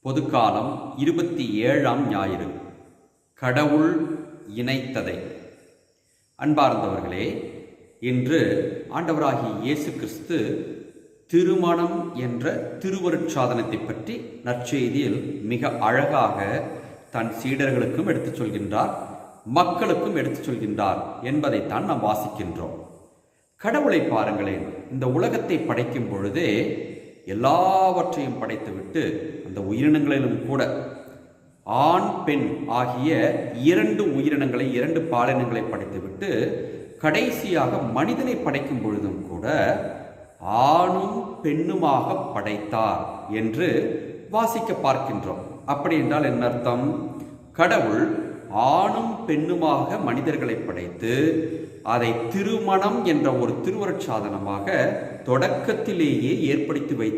பொதுக்காலம் 27ஆம் ஞாயிறு. கடவுள் இணைத்ததை. அன்பார்ந்தவர்களே, இன்று ஆண்டவராகிய இயேசு கிறிஸ்து திருமணம் என்ற திருவருட்சாதனத்தை பற்றி நற்செய்தியில் மிக அழகாக தன் சீடர்களுக்கும் எடுத்துச் சொல்கின்றார், மக்களுக்கும் எடுத்துச் சொல்கின்றார் என்பதைத்தான் நாம் வாசிக்கின்றோம். கடவுளை பாருங்களேன், இந்த உலகத்தை படைக்கும் பொழுதே எல்லாவற்றையும் படைத்துவிட்டு அந்த உயிரினங்களிலும் கூட ஆண் பெண் ஆகிய இரண்டு உயிரினங்களை, இரண்டு பாலினங்களை படைத்துவிட்டு கடைசியாக மனிதனை படைக்கும் பொழுதும் கூட ஆணும் பெண்ணுமாக படைத்தார் என்று வாசிக்க பார்க்கின்றோம். அப்படி என்றால் என்ன அர்த்தம்? கடவுள் ஆணும் பெண்ணுமாக மனிதர்களை படைத்து அதை திருமணம் என்ற ஒரு திருவருட்சாதனமாக தொடக்கத்திலேயே ஏற்படுத்தி வைத்தார்.